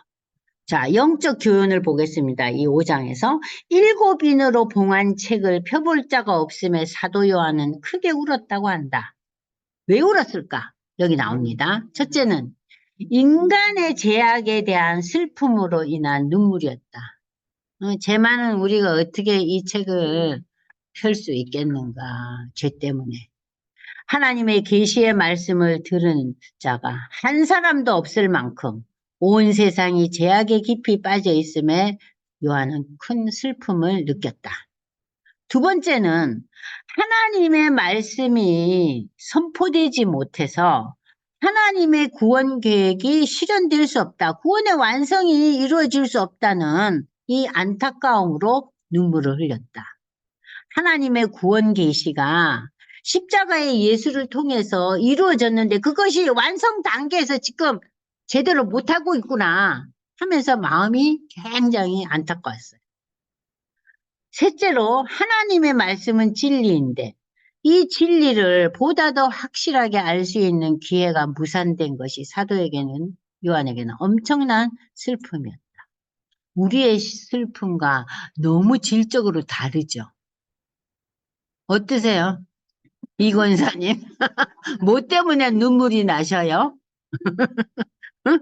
자, 영적 교훈을 보겠습니다. 이 5장에서 7인으로 봉한 책을 펴볼 자가 없음에 사도 요한은 크게 울었다고 한다. 왜 울었을까? 여기 나옵니다. 첫째는 인간의 죄악에 대한 슬픔으로 인한 눈물이었다. 죄 많은 우리가 어떻게 이 책을 펼 수 있겠는가? 죄 때문에. 하나님의 계시의 말씀을 들은 자가 한 사람도 없을 만큼 온 세상이 죄악에 깊이 빠져 있음에 요한은 큰 슬픔을 느꼈다. 두 번째는 하나님의 말씀이 선포되지 못해서 하나님의 구원 계획이 실현될 수 없다. 구원의 완성이 이루어질 수 없다는 이 안타까움으로 눈물을 흘렸다. 하나님의 구원 계시가 십자가의 예수를 통해서 이루어졌는데 그것이 완성 단계에서 지금 제대로 못하고 있구나 하면서 마음이 굉장히 안타까웠어요. 셋째로 하나님의 말씀은 진리인데 이 진리를 보다 더 확실하게 알 수 있는 기회가 무산된 것이 사도에게는, 요한에게는 엄청난 슬픔이었다. 우리의 슬픔과 너무 질적으로 다르죠. 어떠세요? 이 권사님? 뭐 때문에 눈물이 나셔요? 응?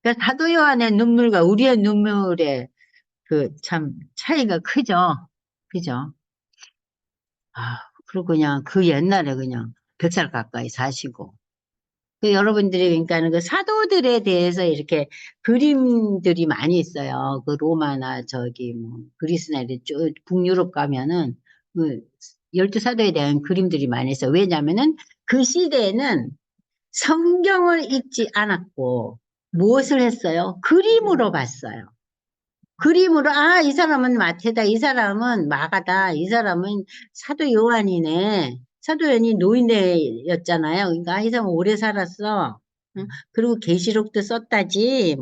그러니까 사도 요한의 눈물과 우리의 눈물의 그 참 차이가 크죠. 그죠? 아, 그리고 그냥 그 옛날에 그냥 100살 가까이 사시고. 그 여러분들이 그러니까는 그 사도들에 대해서 이렇게 그림들이 많이 있어요. 그 로마나 저기 뭐 그리스나 이렇게 쭉 북유럽 가면은 그 12사도에 대한 그림들이 많이 있어요. 왜냐면은 그 시대에는 성경을 읽지 않았고 무엇을 했어요? 그림으로 봤어요. 그림으로, 아, 이 사람은 마태다, 이 사람은 마가다, 이 사람은 사도 요한이네. 사도 요한이 노인네였잖아요. 그러니까 이 사람은 오래 살았어. 응? 그리고 계시록도 썼다지.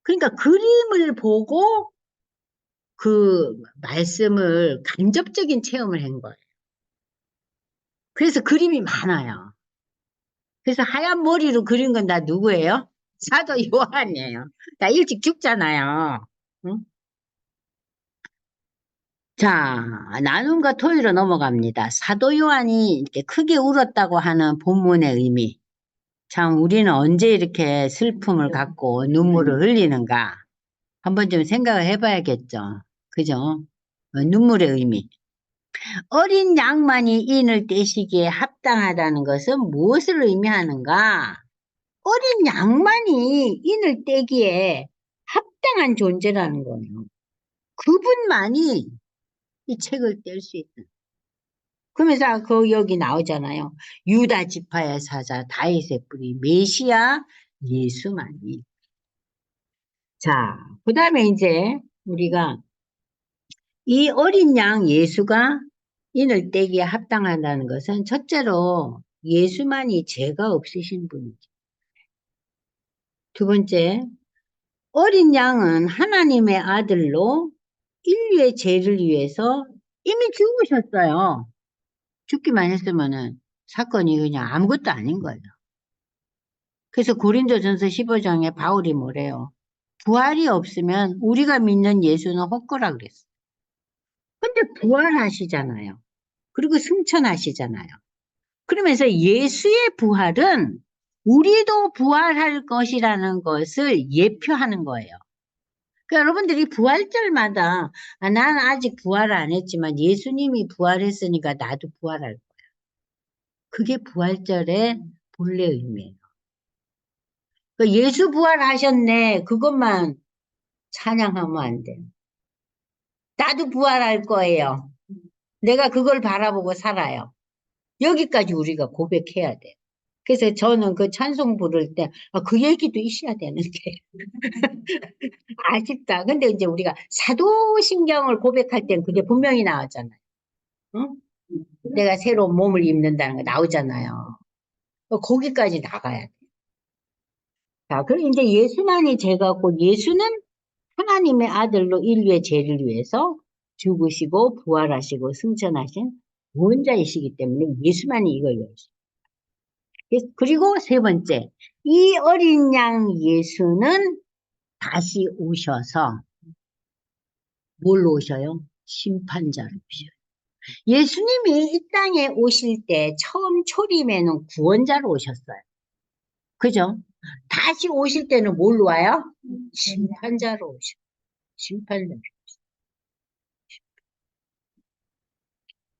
그러니까 그림을 보고 그 말씀을 간접적인 체험을 한 거예요. 그래서 그림이 많아요. 그래서 하얀 머리로 그린 건 다 누구예요? 사도 요한이에요. 나 일찍 죽잖아요. 응? 자, 나눔과 토의로 넘어갑니다. 사도 요한이 이렇게 크게 울었다고 하는 본문의 의미. 참, 우리는 언제 이렇게 슬픔을 갖고 눈물을 흘리는가? 한번 좀 생각을 해봐야겠죠. 그죠? 눈물의 의미. 어린 양만이 인을 떼시기에 합당하다는 것은 무엇을 의미하는가? 어린 양만이 인을 떼기에 합당한 존재라는 거예요. 그분만이 이 책을 뗄 수 있다. 그러면서 그 여기 나오잖아요. 유다 지파의 사자 다윗의 뿌리 메시아 예수만이. 자, 그 다음에 이제 우리가 이 어린 양 예수가 인을 떼기에 합당하다는 것은 첫째로 예수만이 죄가 없으신 분이죠. 두 번째, 어린 양은 하나님의 아들로 인류의 죄를 위해서 이미 죽으셨어요. 죽기만 했으면은 사건이 그냥 아무것도 아닌 거예요. 그래서 고린도전서 15장에 바울이 뭐래요? 부활이 없으면 우리가 믿는 예수는 헛거라 그랬어요. 근데 부활하시잖아요. 그리고 승천하시잖아요. 그러면서 예수의 부활은 우리도 부활할 것이라는 것을 예표하는 거예요. 그러니까 여러분들이 부활절마다 난 아직 부활 안 했지만 예수님이 부활했으니까 나도 부활할 거야. 그게 부활절의 본래 의미예요. 그러니까 예수 부활하셨네. 그것만 찬양하면 안 돼요. 나도 부활할 거예요. 내가 그걸 바라보고 살아요. 여기까지 우리가 고백해야 돼요. 그래서 저는 그 찬송 부를 때, 그 얘기도 있어야 되는데. 아쉽다. 근데 이제 우리가 사도신경을 고백할 땐 그게 분명히 나왔잖아요. 응? 내가 새로운 몸을 입는다는 거 나오잖아요. 거기까지 나가야 돼. 자, 그럼 이제 예수만이 죄가 없고 예수는 하나님의 아들로 인류의 죄를 위해서 죽으시고 부활하시고 승천하신 구원자이시기 때문에 예수만이 이걸 열수. 그리고 세 번째, 이 어린 양 예수는 다시 오셔서 뭘로 오셔요? 심판자로 오셔요. 예수님이 이 땅에 오실 때 처음 초림에는 구원자로 오셨어요. 그죠? 다시 오실 때는 뭘로 와요? 심판자로 오셔요. 심판자로.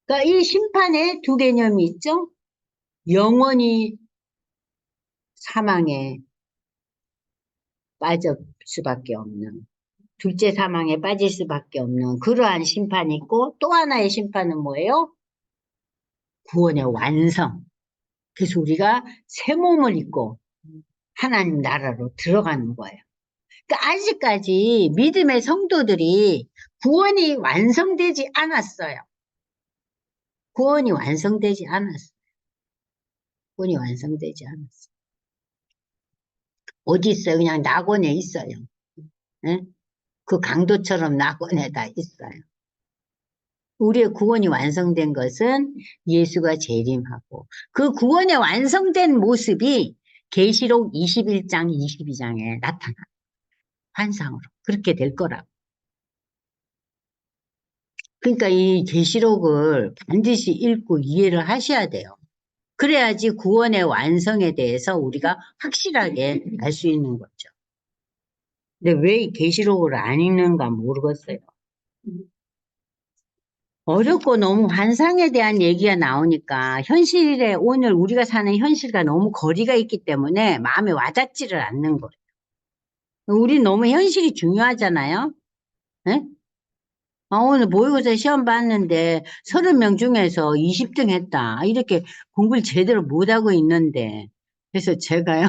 그러니까 이 심판에 두 개념이 있죠? 영원히 사망에 빠질 수밖에 없는, 둘째 사망에 빠질 수밖에 없는 그러한 심판이 있고, 또 하나의 심판은 뭐예요? 구원의 완성. 그래서 우리가 새 몸을 입고 하나님 나라로 들어가는 거예요. 그러니까 아직까지 믿음의 성도들이 구원이 완성되지 않았어요. 구원이 완성되지 않았어요. 구원이 완성되지 않았어요. 어디 있어요? 그냥 낙원에 있어요. 예? 그 강도처럼 낙원에 다 있어요. 우리의 구원이 완성된 것은 예수가 재림하고 그 구원의 완성된 모습이 계시록 21장, 22장에 나타나. 환상으로. 그렇게 될 거라고. 그러니까 이 계시록을 반드시 읽고 이해를 하셔야 돼요. 그래야지 구원의 완성에 대해서 우리가 확실하게 알 수 있는 거죠. 근데 왜 이 계시록을 안 읽는가 모르겠어요. 어렵고 너무 환상에 대한 얘기가 나오니까 현실에 오늘 우리가 사는 현실과 너무 거리가 있기 때문에 마음에 와닿지를 않는 거예요. 우리 너무 현실이 중요하잖아요. 네? 오늘 모의고사 시험 봤는데 30명 중에서 20등 했다. 이렇게 공부를 제대로 못하고 있는데. 그래서 제가요,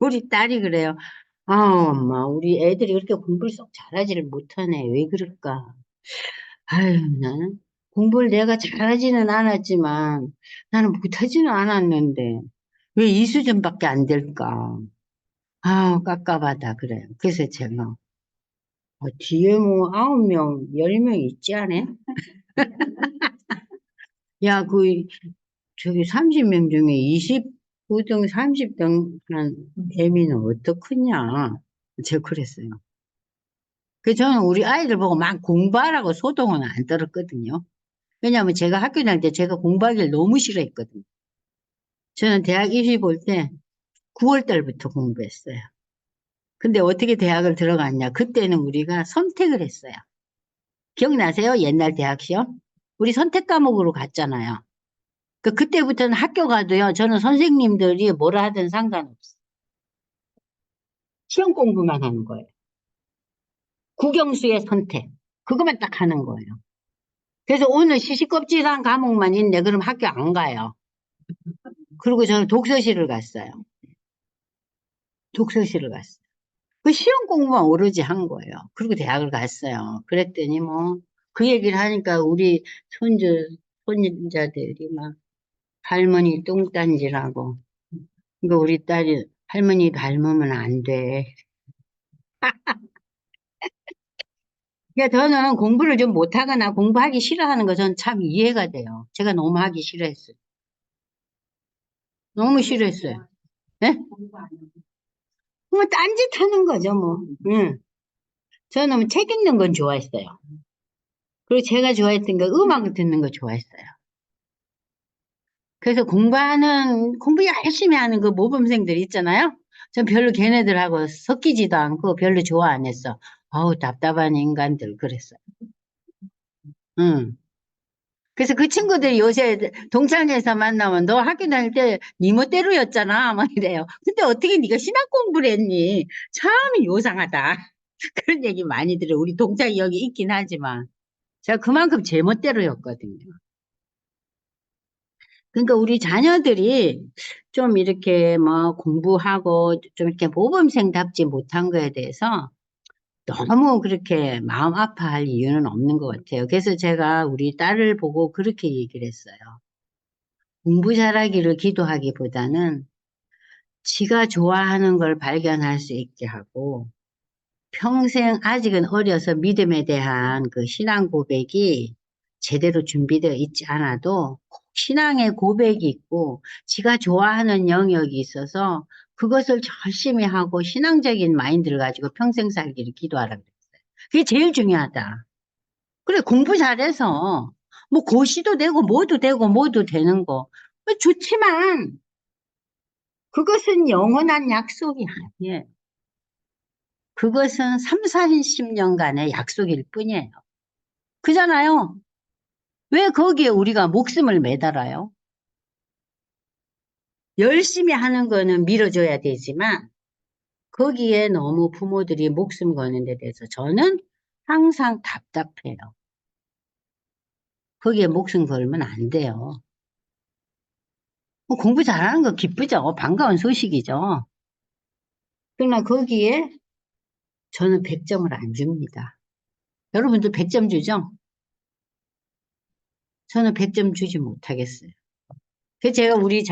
우리 딸이 그래요. 엄마, 우리 애들이 그렇게 공부를 쏙 잘하지를 못하네. 왜 그럴까? 아유, 나는 공부를 내가 잘하지는 않았지만 나는 못하지는 않았는데 왜 이 수준밖에 안 될까? 깝깝하다 그래요. 그래서 제가 뒤에 뭐 9명, 10명 있지 않아? 야, 저기 30명 중에 29등, 30등 하는 애미는 어떡하냐. 제가 그랬어요. 그 저는 우리 아이들 보고 막 공부하라고 소동은 안 떨었거든요. 왜냐하면 제가 학교 다닐 때 제가 공부하기를 너무 싫어했거든요. 저는 대학 입시 볼 때 9월 달부터 공부했어요. 근데 어떻게 대학을 들어갔냐? 그때는 우리가 선택을 했어요. 기억나세요? 옛날 대학 시험? 우리 선택 과목으로 갔잖아요. 그때부터는 학교 가도요, 저는 선생님들이 뭐라 하든 상관없어요. 시험 공부만 하는 거예요. 국영수의 선택. 그것만 딱 하는 거예요. 그래서 오늘 시시껍질한 과목만 있네. 그럼 학교 안 가요. 그리고 저는 독서실을 갔어요. 독서실을 갔어요. 그 시험 공부만 오로지 한 거예요. 그리고 대학을 갔어요. 그랬더니 뭐, 그 얘기를 하니까 우리 손자들이 막 할머니 뚱딴지라고. 이거 우리 딸이 할머니 닮으면 안 돼. 그러니까 저는 공부를 좀 못하거나 공부하기 싫어하는 거 전 참 이해가 돼요. 제가 너무 하기 싫어했어요. 너무 싫어했어요. 예? 뭐, 딴짓 하는 거죠, 뭐. 응. 저는 뭐 책 읽는 건 좋아했어요. 그리고 제가 좋아했던 게 음악을 듣는 거 좋아했어요. 그래서 공부 열심히 하는 그 모범생들 있잖아요? 전 별로 걔네들하고 섞이지도 않고 별로 좋아 안 했어. 아우, 답답한 인간들, 그랬어요. 응. 그래서 그 친구들이 요새 동창회에서 만나면 너 학교 다닐 때 니 멋대로였잖아. 막 이래요. 근데 어떻게 네가 신학 공부를 했니? 참 요상하다. 그런 얘기 많이 들어요. 우리 동창이 여기 있긴 하지만. 제가 그만큼 제 멋대로였거든요. 그러니까 우리 자녀들이 좀 이렇게 뭐 공부하고 좀 이렇게 모범생답지 못한 거에 대해서 너무 그렇게 마음 아파할 이유는 없는 것 같아요. 그래서 제가 우리 딸을 보고 그렇게 얘기를 했어요. 공부 잘하기를 기도하기보다는 지가 좋아하는 걸 발견할 수 있게 하고 평생 아직은 어려서 믿음에 대한 그 신앙 고백이 제대로 준비되어 있지 않아도 꼭 신앙의 고백이 있고 지가 좋아하는 영역이 있어서 그것을 열심히 하고 신앙적인 마인드를 가지고 평생 살기를 기도하라 그랬어요. 그게 제일 중요하다. 그래, 공부 잘해서 뭐 고시도 되고 뭐도 되고 뭐도 되는 거 좋지만 그것은 영원한 약속이 아니에요. 그것은 3, 40년간의 약속일 뿐이에요. 그잖아요. 왜 거기에 우리가 목숨을 매달아요? 열심히 하는 거는 밀어줘야 되지만 거기에 너무 부모들이 목숨 거는 데 대해서 저는 항상 답답해요. 거기에 목숨 걸면 안 돼요. 뭐 공부 잘하는 거 기쁘죠. 반가운 소식이죠. 그러나 거기에 저는 100점을 안 줍니다. 여러분들 100점 주죠? 저는 100점 주지 못하겠어요. 그 제가 우리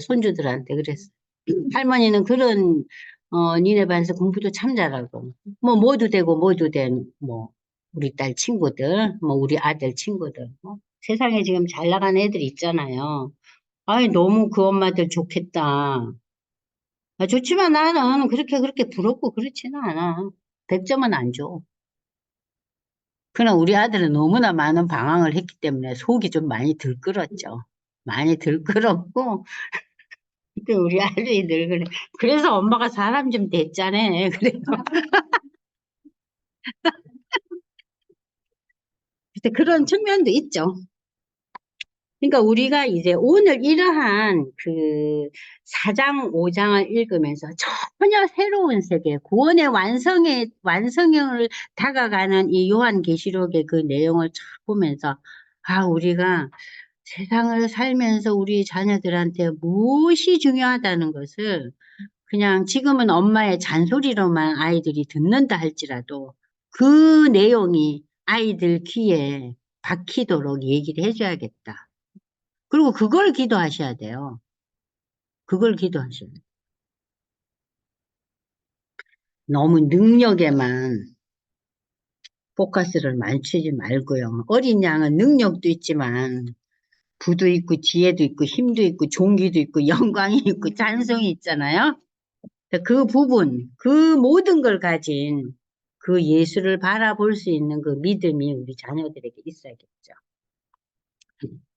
손주들한테 그랬어요. 할머니는 니네 반에서 공부도 참 잘하고, 뭐, 뭐도 되고, 뭐도 된, 뭐, 우리 딸 친구들, 뭐, 우리 아들 친구들, 세상에 지금 잘 나가는 애들 있잖아요. 아이, 너무 그 엄마들 좋겠다. 아, 좋지만 나는 그렇게 부럽고 그렇지는 않아. 100점은 안 줘. 그러나 우리 아들은 너무나 많은 방황을 했기 때문에 속이 좀 많이 들끓었죠. 많이 들끓었고, 그 우리 아들이 늘 그래. 그래서 엄마가 사람 좀 됐잖아. 그래. 그런 측면도 있죠. 그러니까 우리가 이제 오늘 이러한 그 4장, 5장을 읽으면서 전혀 새로운 세계, 구원의 완성을 다가가는 이 요한계시록의 그 내용을 쫙 보면서, 아, 우리가 세상을 살면서 우리 자녀들한테 무엇이 중요하다는 것을 그냥 지금은 엄마의 잔소리로만 아이들이 듣는다 할지라도 그 내용이 아이들 귀에 박히도록 얘기를 해줘야겠다. 그리고 그걸 기도하셔야 돼요. 그걸 기도하셔야 돼요. 너무 능력에만 포커스를 맞추지 말고요. 어린 양은 능력도 있지만 부도 있고, 지혜도 있고, 힘도 있고, 종기도 있고, 영광이 있고, 찬송이 있잖아요. 그 부분, 그 모든 걸 가진 그 예수를 바라볼 수 있는 그 믿음이 우리 자녀들에게 있어야겠죠.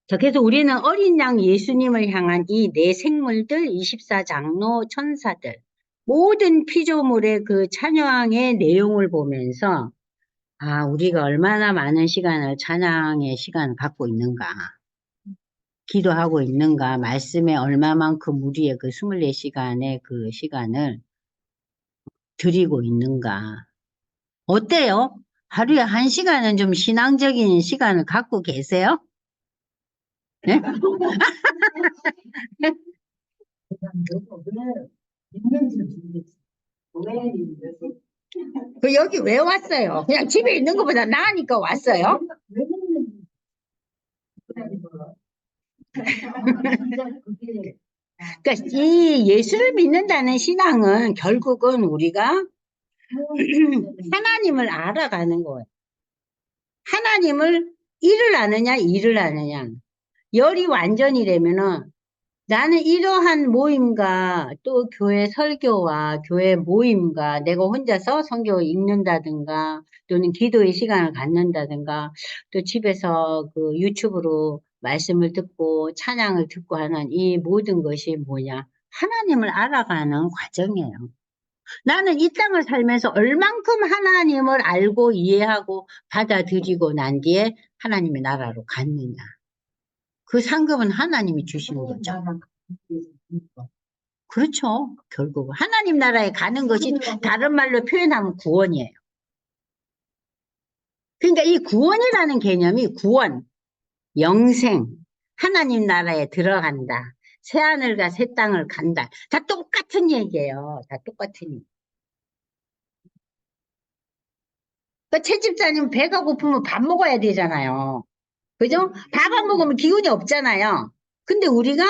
자, 그래서 우리는 어린 양 예수님을 향한 이 네 생물들, 24장로, 천사들, 모든 피조물의 그 찬양의 내용을 보면서, 아, 우리가 얼마나 많은 시간을 찬양의 시간을 갖고 있는가, 기도하고 있는가, 말씀에 얼마만큼 우리의 그 24시간의 그 시간을 드리고 있는가. 어때요? 하루에 1시간은 좀 신앙적인 시간을 갖고 계세요? 네? 그 여기 왜 왔어요? 그냥 집에 있는 것보다 나으니까 왔어요? 그러니까 이 예수를 믿는다는 신앙은 결국은 우리가 하나님을 알아가는 거예요. 하나님을 일을 아느냐, 일을 아느냐. 열이 완전이라면은 나는 이러한 모임과 또 교회 설교와 교회 모임과 내가 혼자서 성경 읽는다든가 또는 기도의 시간을 갖는다든가 또 집에서 그 유튜브로 말씀을 듣고 찬양을 듣고 하는 이 모든 것이 뭐냐? 하나님을 알아가는 과정이에요. 나는 이 땅을 살면서 얼만큼 하나님을 알고 이해하고 받아들이고 난 뒤에 하나님의 나라로 갔느냐. 그 상급은 하나님이 주시는 거죠. 그렇죠. 결국은 하나님 나라에 가는 것이 다른 말로 표현하면 구원이에요. 그러니까 이 구원이라는 개념이 구원, 영생, 하나님 나라에 들어간다. 새하늘과 새 땅을 간다. 다 똑같은 얘기예요. 다 똑같은 얘기. 그러니까 채집자님 배가 고프면 밥 먹어야 되잖아요. 그죠? 밥 안 먹으면 기운이 없잖아요. 근데 우리가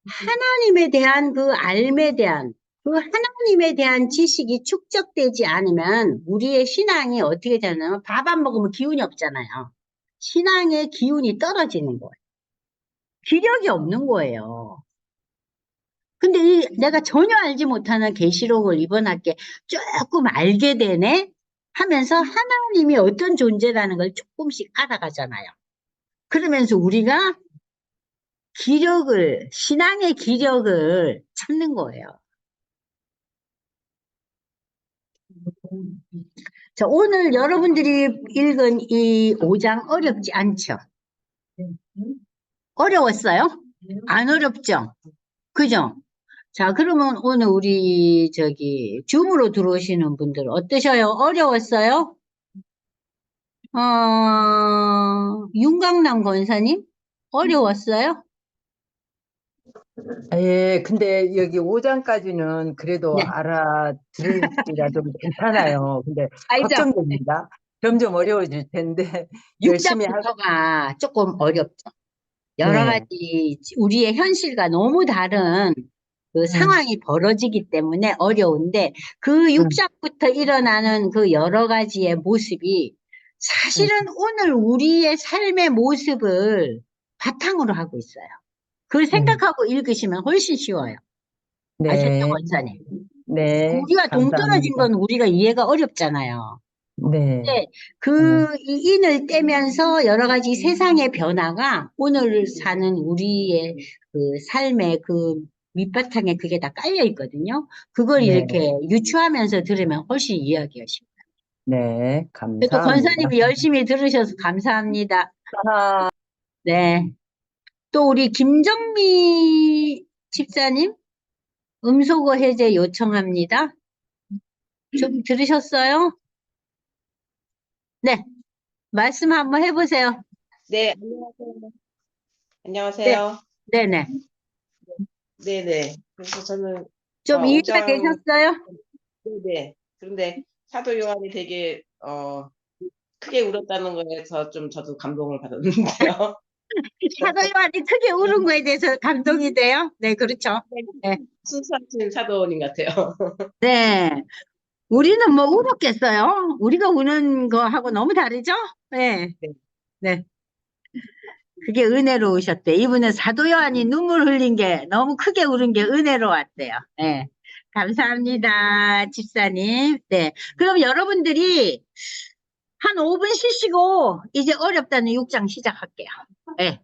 하나님에 대한 그 알에 대한 그 하나님에 대한 지식이 축적되지 않으면 우리의 신앙이 어떻게 되냐면 밥 안 먹으면 기운이 없잖아요. 신앙의 기운이 떨어지는 거예요. 기력이 없는 거예요. 근데 내가 전혀 알지 못하는 계시록을 이번 학기에 조금 알게 되네 하면서 하나님이 어떤 존재라는 걸 조금씩 알아가잖아요. 그러면서 우리가 신앙의 기력을 찾는 거예요. 자, 오늘 여러분들이 읽은 이 5장 어렵지 않죠? 어려웠어요? 안 어렵죠? 그죠? 자, 그러면 오늘 우리 줌으로 들어오시는 분들 어떠셔요? 어려웠어요? 윤강남 권사님? 어려웠어요? 예, 근데 여기 5장까지는 그래도 네. 알아들을지라 좀 괜찮아요. 근데 알죠? 걱정됩니다. 점점 어려워질 텐데 열심히 할. 6장부터가 조금 어렵죠. 여러 네. 가지 우리의 현실과 너무 다른 그 상황이 벌어지기 때문에 어려운데 그 6장부터 일어나는 그 여러 가지의 모습이 사실은 오늘 우리의 삶의 모습을 바탕으로 하고 있어요. 그걸 생각하고 읽으시면 훨씬 쉬워요. 아셨죠, 네, 원사님? 네, 우리와 동떨어진 감사합니다. 건 우리가 이해가 어렵잖아요. 네, 네, 이 인을 떼면서 여러 가지 세상의 변화가 오늘 사는 우리의 그 삶의 그 밑바탕에 그게 다 깔려 있거든요. 그걸 네, 이렇게 유추하면서 들으면 훨씬 이해하기가 쉽어요. 네, 그래도 감사합니다. 권사님이 열심히 들으셔서 감사합니다. 아, 네. 또 우리 김정미 집사님 음소거 해제 요청합니다. 좀 들으셨어요? 네. 말씀 한번 해보세요. 네, 안녕하세요. 네. 안녕하세요. 네네. 네네. 그래서 저는 좀 이해가 5장, 되셨어요? 네네. 그런데 사도 요한이 되게 크게 울었다는 거에서 좀 저도 감동을 받았는데요. 사도 요한이 크게 울은 거에 대해서 감동이 돼요? 네, 그렇죠. 네. 순수하신 사도님 같아요. 네. 우리는 뭐 울었겠어요? 우리가 우는 거하고 너무 다르죠? 네. 네. 네. 그게 은혜로우셨대. 이분은 사도 요한이 눈물 흘린 게 너무 크게 울은 게 은혜로웠대요. 네. 감사합니다, 집사님. 네. 그럼 여러분들이 한 5분 쉬시고 이제 어렵다는 6장 시작할게요. 네.